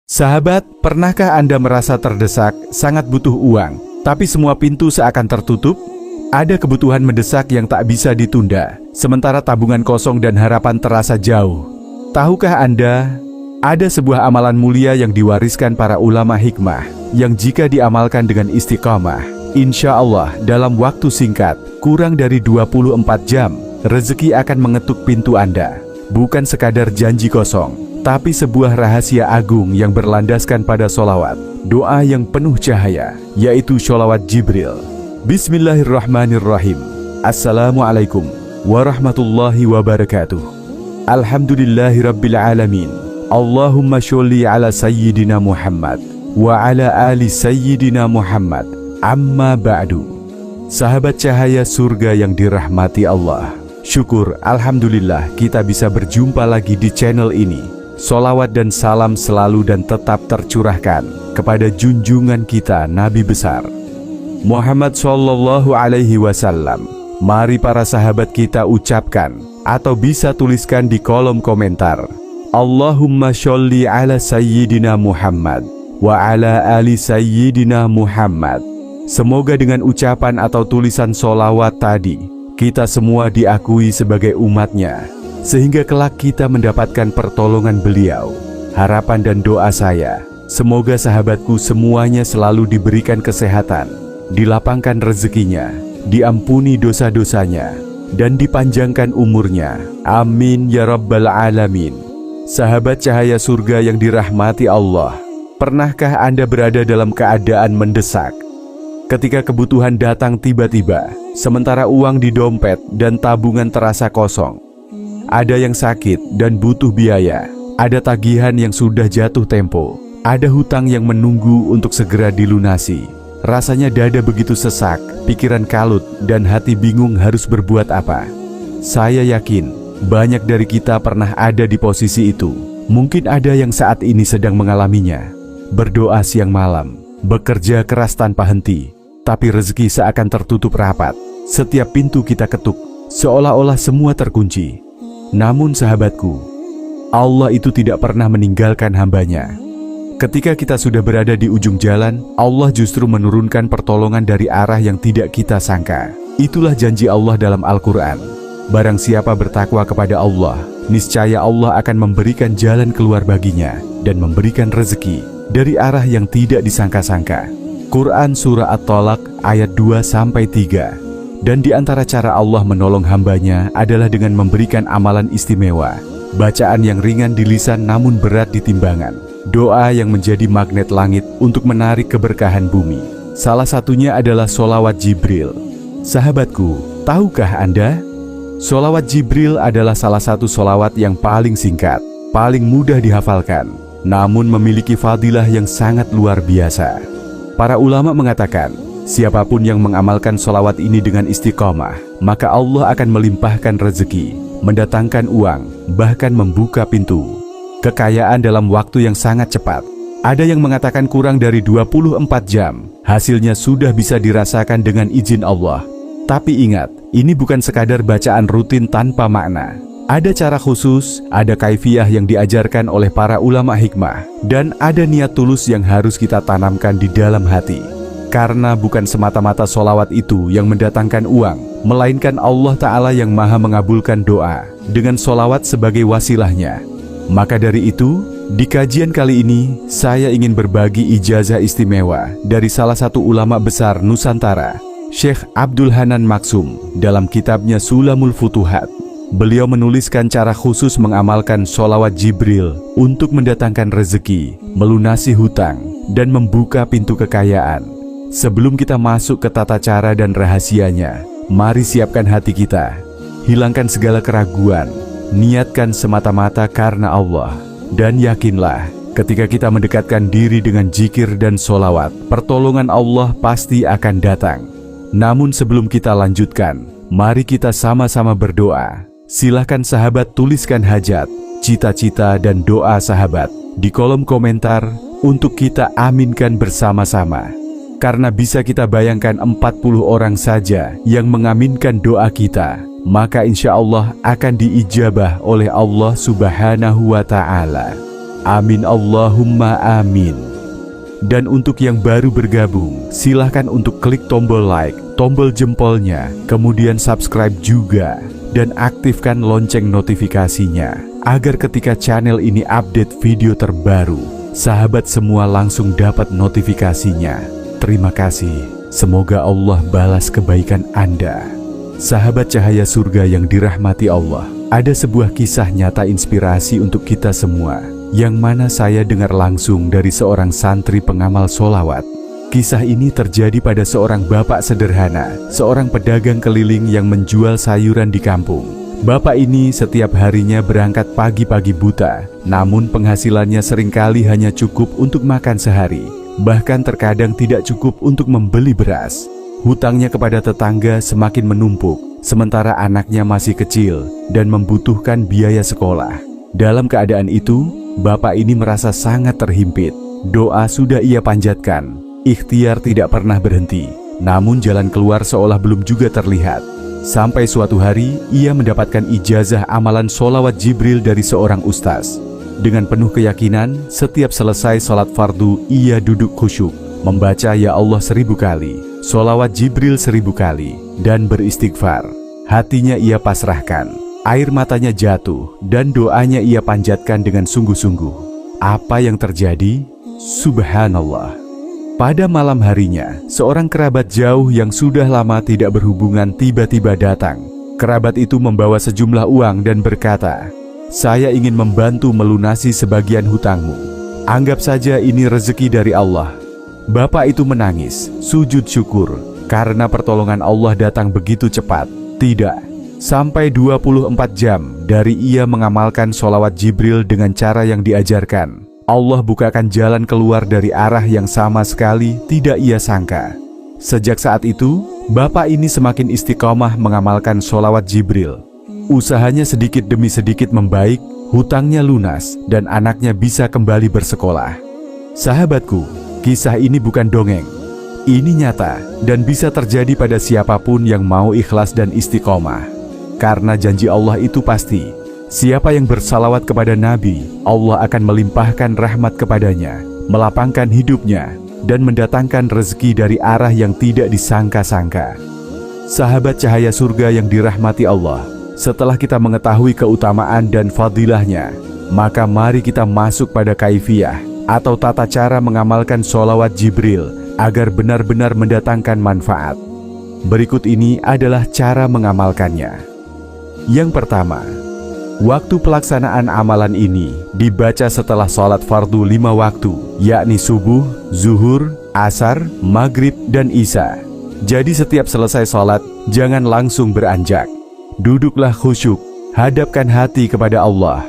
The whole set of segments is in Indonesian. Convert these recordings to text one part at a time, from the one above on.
Sahabat, pernahkah Anda merasa terdesak, sangat butuh uang, tapi semua pintu seakan tertutup? Ada kebutuhan mendesak yang tak bisa ditunda, sementara tabungan kosong dan harapan terasa jauh. Tahukah Anda, ada sebuah amalan mulia yang diwariskan para ulama hikmah, yang jika diamalkan dengan istiqamah, insya Allah dalam waktu singkat, kurang dari 24 jam, rezeki akan mengetuk pintu Anda. Bukan sekadar janji kosong, tapi sebuah rahasia agung yang berlandaskan pada sholawat, doa yang penuh cahaya, yaitu sholawat Jibril. Bismillahirrahmanirrahim. Assalamualaikum warahmatullahi wabarakatuh. Alhamdulillahirrabbilalamin. Allahumma sholli ala sayyidina Muhammad wa ala ali sayyidina Muhammad. Amma ba'du. Sahabat cahaya surga yang dirahmati Allah, syukur alhamdulillah kita bisa berjumpa lagi di channel ini. Sholawat dan salam selalu dan tetap tercurahkan kepada junjungan kita Nabi besar Muhammad Sallallahu Alaihi Wasallam. Mari para sahabat kita ucapkan atau bisa tuliskan di kolom komentar, Allahumma sholli ala sayyidina Muhammad wa ala ali sayyidina Muhammad. Semoga dengan ucapan atau tulisan sholawat tadi, kita semua diakui sebagai umatnya, sehingga kelak kita mendapatkan pertolongan beliau. Harapan dan doa saya, semoga sahabatku semuanya selalu diberikan kesehatan, dilapangkan rezekinya, diampuni dosa-dosanya, dan dipanjangkan umurnya. Amin ya rabbal alamin. Sahabat cahaya surga yang dirahmati Allah, pernahkah Anda berada dalam keadaan mendesak? Ketika kebutuhan datang tiba-tiba, sementara uang di dompet dan tabungan terasa kosong. Ada yang sakit dan butuh biaya, ada tagihan yang sudah jatuh tempo, ada hutang yang menunggu untuk segera dilunasi. Rasanya dada begitu sesak, pikiran kalut, dan hati bingung harus berbuat apa. Saya yakin, banyak dari kita pernah ada di posisi itu. Mungkin ada yang saat ini sedang mengalaminya. Berdoa siang malam, bekerja keras tanpa henti, tapi rezeki seakan tertutup rapat. Setiap pintu kita ketuk, seolah-olah semua terkunci. Namun sahabatku, Allah itu tidak pernah meninggalkan hambanya. Ketika kita sudah berada di ujung jalan, Allah justru menurunkan pertolongan dari arah yang tidak kita sangka. Itulah janji Allah dalam Al-Quran. Barang siapa bertakwa kepada Allah, niscaya Allah akan memberikan jalan keluar baginya dan memberikan rezeki dari arah yang tidak disangka-sangka. Quran Surah At-Tolak ayat 2-3. Dan di antara cara Allah menolong hambanya adalah dengan memberikan amalan istimewa, bacaan yang ringan di lisan namun berat di timbangan, doa yang menjadi magnet langit untuk menarik keberkahan bumi. Salah satunya adalah sholawat Jibril. Sahabatku, tahukah Anda? Sholawat Jibril adalah salah satu sholawat yang paling singkat, paling mudah dihafalkan, namun memiliki fadilah yang sangat luar biasa. Para ulama mengatakan, siapapun yang mengamalkan sholawat ini dengan istiqomah, maka Allah akan melimpahkan rezeki, mendatangkan uang, bahkan membuka pintu kekayaan dalam waktu yang sangat cepat. Ada yang mengatakan kurang dari 24 jam, hasilnya sudah bisa dirasakan dengan izin Allah. Tapi ingat, ini bukan sekadar bacaan rutin tanpa makna. Ada cara khusus, ada kaifiyah yang diajarkan oleh para ulama hikmah, dan ada niat tulus yang harus kita tanamkan di dalam hati. Karena bukan semata-mata sholawat itu yang mendatangkan uang, melainkan Allah Ta'ala yang maha mengabulkan doa dengan sholawat sebagai wasilahnya. Maka dari itu, di kajian kali ini, saya ingin berbagi ijazah istimewa dari salah satu ulama besar Nusantara, Syekh Abdul Hanan Maksum, dalam kitabnya Sulamul Futuhat. Beliau menuliskan cara khusus mengamalkan sholawat Jibril untuk mendatangkan rezeki, melunasi hutang, dan membuka pintu kekayaan. Sebelum kita masuk ke tata cara dan rahasianya, mari siapkan hati kita, hilangkan segala keraguan, niatkan semata-mata karena Allah, dan yakinlah ketika kita mendekatkan diri dengan zikir dan sholawat, pertolongan Allah pasti akan datang. Namun sebelum kita lanjutkan, mari kita sama-sama berdoa. Silahkan sahabat tuliskan hajat, cita-cita dan doa sahabat di kolom komentar untuk kita aminkan bersama-sama. Karena bisa kita bayangkan 40 orang saja yang mengaminkan doa kita, maka insya Allah akan diijabah oleh Allah Subhanahu wa Ta'ala. Amin Allahumma amin. Dan untuk yang baru bergabung, silahkan untuk klik tombol like, tombol jempolnya, kemudian subscribe juga, dan aktifkan lonceng notifikasinya, agar ketika channel ini update video terbaru, sahabat semua langsung dapat notifikasinya. Terima kasih, semoga Allah balas kebaikan Anda. Sahabat cahaya surga yang dirahmati Allah, ada sebuah kisah nyata inspirasi untuk kita semua, yang mana saya dengar langsung dari seorang santri pengamal solawat. Kisah ini terjadi pada seorang bapak sederhana, seorang pedagang keliling yang menjual sayuran di kampung. Bapak ini setiap harinya berangkat pagi-pagi buta, namun penghasilannya seringkali hanya cukup untuk makan sehari, bahkan terkadang tidak cukup untuk membeli beras. Hutangnya kepada tetangga semakin menumpuk, sementara anaknya masih kecil dan membutuhkan biaya sekolah. Dalam keadaan itu, bapak ini merasa sangat terhimpit. Doa sudah ia panjatkan, ikhtiar tidak pernah berhenti, namun jalan keluar seolah belum juga terlihat. Sampai suatu hari, ia mendapatkan ijazah amalan sholawat Jibril dari seorang ustaz. Dengan penuh keyakinan, setiap selesai sholat fardu, ia duduk khusyuk, membaca ya Allah 1000 kali, sholawat Jibril 1000 kali, dan beristighfar. Hatinya ia pasrahkan, air matanya jatuh, dan doanya ia panjatkan dengan sungguh-sungguh. Apa yang terjadi? Subhanallah. Pada malam harinya, seorang kerabat jauh yang sudah lama tidak berhubungan tiba-tiba datang. Kerabat itu membawa sejumlah uang dan berkata, "Saya ingin membantu melunasi sebagian hutangmu. Anggap saja ini rezeki dari Allah." Bapak itu menangis, sujud syukur, karena pertolongan Allah datang begitu cepat. Tidak sampai 24 jam dari ia mengamalkan sholawat Jibril dengan cara yang diajarkan, Allah bukakan jalan keluar dari arah yang sama sekali tidak ia sangka. Sejak saat itu, bapak ini semakin istiqomah mengamalkan sholawat Jibril. Usahanya sedikit demi sedikit membaik, hutangnya lunas, dan anaknya bisa kembali bersekolah. Sahabatku, kisah ini bukan dongeng. Ini nyata dan bisa terjadi pada siapapun yang mau ikhlas dan istiqomah. Karena janji Allah itu pasti. Siapa yang bersalawat kepada Nabi, Allah akan melimpahkan rahmat kepadanya, melapangkan hidupnya, dan mendatangkan rezeki dari arah yang tidak disangka-sangka. Sahabat cahaya surga yang dirahmati Allah, setelah kita mengetahui keutamaan dan fadilahnya, maka mari kita masuk pada kaifiyah atau tata cara mengamalkan sholawat Jibril agar benar-benar mendatangkan manfaat. Berikut ini adalah cara mengamalkannya. Yang pertama, waktu pelaksanaan amalan ini dibaca setelah sholat fardu 5 waktu, yakni subuh, zuhur, asar, maghrib, dan isya. Jadi setiap selesai sholat, jangan langsung beranjak. Duduklah khusyuk, hadapkan hati kepada Allah.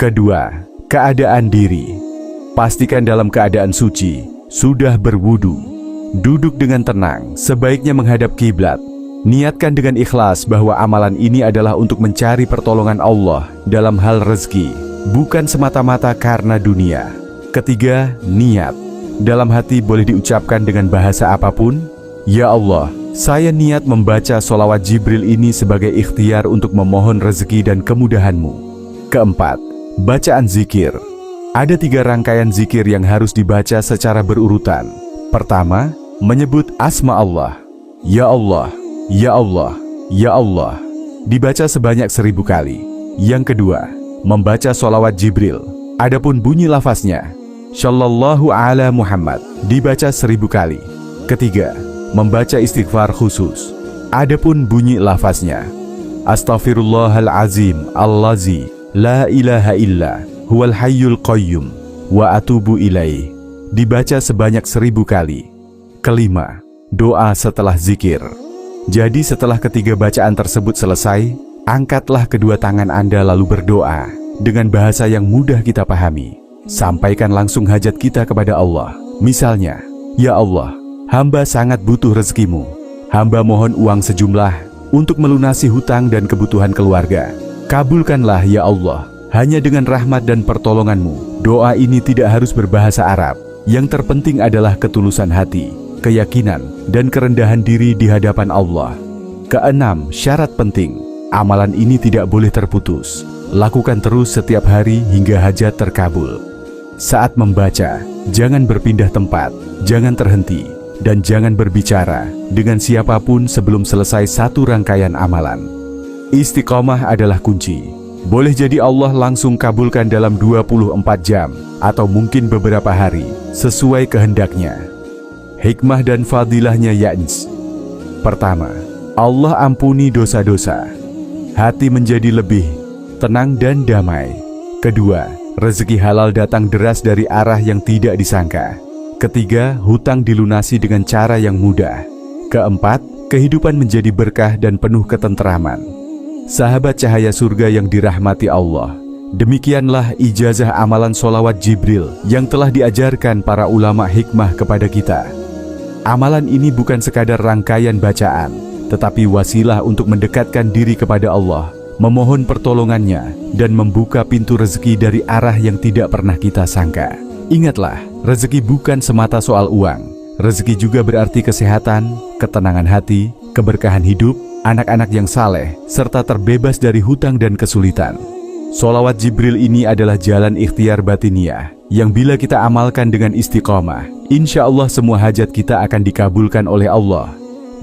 Kedua, keadaan diri. Pastikan dalam keadaan suci, sudah berwudu. Duduk dengan tenang, sebaiknya menghadap kiblat. Niatkan dengan ikhlas bahwa amalan ini adalah untuk mencari pertolongan Allah dalam hal rezeki, bukan semata-mata karena dunia. Ketiga, niat. Dalam hati boleh diucapkan dengan bahasa apapun, "Ya Allah, saya niat membaca sholawat Jibril ini sebagai ikhtiar untuk memohon rezeki dan kemudahan-Mu." Keempat, bacaan zikir. Ada 3 rangkaian zikir yang harus dibaca secara berurutan. Pertama, menyebut asma Allah. Ya Allah, Ya Allah, Ya Allah, dibaca sebanyak 1000 kali. Yang kedua, membaca sholawat Jibril. Adapun bunyi lafaznya, Shallallahu ala Muhammad, dibaca 1000 kali. Ketiga, membaca istighfar khusus. Adapun bunyi lafaznya, Astaghfirullahalazim, allazi, la ilaha illa, huwal hayyul qayyum, wa atubu ilaih, dibaca sebanyak 1000 kali. Kelima, doa setelah zikir. Jadi setelah ketiga bacaan tersebut selesai, angkatlah kedua tangan Anda lalu berdoa dengan bahasa yang mudah kita pahami. Sampaikan langsung hajat kita kepada Allah. Misalnya, Ya Allah, hamba sangat butuh rezekimu. Hamba mohon uang sejumlah untuk melunasi hutang dan kebutuhan keluarga. Kabulkanlah ya Allah, hanya dengan rahmat dan pertolongan-Mu. Doa ini tidak harus berbahasa Arab. Yang terpenting adalah ketulusan hati, keyakinan, dan kerendahan diri di hadapan Allah. Keenam, syarat penting. Amalan ini tidak boleh terputus. Lakukan terus setiap hari hingga hajat terkabul. Saat membaca, jangan berpindah tempat, jangan terhenti, dan jangan berbicara dengan siapapun sebelum selesai satu rangkaian amalan. Istiqomah adalah kunci. Boleh jadi Allah langsung kabulkan dalam 24 jam, atau mungkin beberapa hari, sesuai kehendaknya. Hikmah dan fadilahnya yakni: pertama, Allah ampuni dosa-dosa. Hati menjadi lebih tenang dan damai. Kedua, rezeki halal datang deras dari arah yang tidak disangka. Ketiga, hutang dilunasi dengan cara yang mudah. Keempat, kehidupan menjadi berkah dan penuh ketentraman. Sahabat cahaya surga yang dirahmati Allah, demikianlah ijazah amalan sholawat Jibril yang telah diajarkan para ulama hikmah kepada kita. Amalan ini bukan sekadar rangkaian bacaan, tetapi wasilah untuk mendekatkan diri kepada Allah, memohon pertolongannya, dan membuka pintu rezeki dari arah yang tidak pernah kita sangka. Ingatlah, rezeki bukan semata soal uang. Rezeki juga berarti kesehatan, ketenangan hati, keberkahan hidup, anak-anak yang saleh, serta terbebas dari hutang dan kesulitan. Sholawat Jibril ini adalah jalan ikhtiar batiniah, yang bila kita amalkan dengan istiqomah, insya Allah semua hajat kita akan dikabulkan oleh Allah.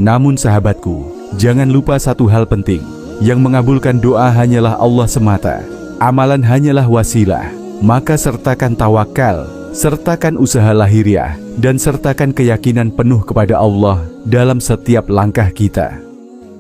Namun sahabatku, jangan lupa satu hal penting, yang mengabulkan doa hanyalah Allah semata. Amalan hanyalah wasilah, maka sertakan tawakal, sertakan usaha lahiriah, dan sertakan keyakinan penuh kepada Allah dalam setiap langkah kita.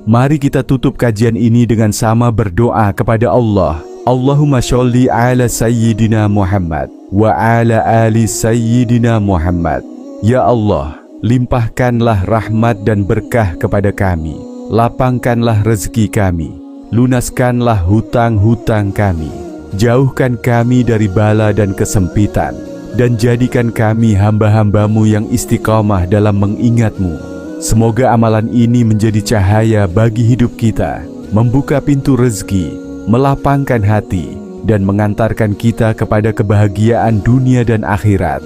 Mari kita tutup kajian ini dengan sama berdoa kepada Allah. Allahumma sholli ala sayyidina Muhammad wa ala ali sayyidina Muhammad. Ya Allah, limpahkanlah rahmat dan berkah kepada kami. Lapangkanlah rezeki kami. Lunaskanlah hutang-hutang kami. Jauhkan kami dari bala dan kesempitan. Dan jadikan kami hamba-hambamu yang istiqamah dalam mengingat-Mu. Semoga amalan ini menjadi cahaya bagi hidup kita, membuka pintu rezeki, melapangkan hati, dan mengantarkan kita kepada kebahagiaan dunia dan akhirat.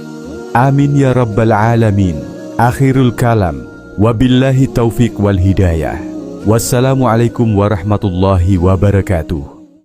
Amin ya rabbal alamin. Akhirul kalam. Wabillahi taufiq wal hidayah. Wassalamualaikum warahmatullahi wabarakatuh.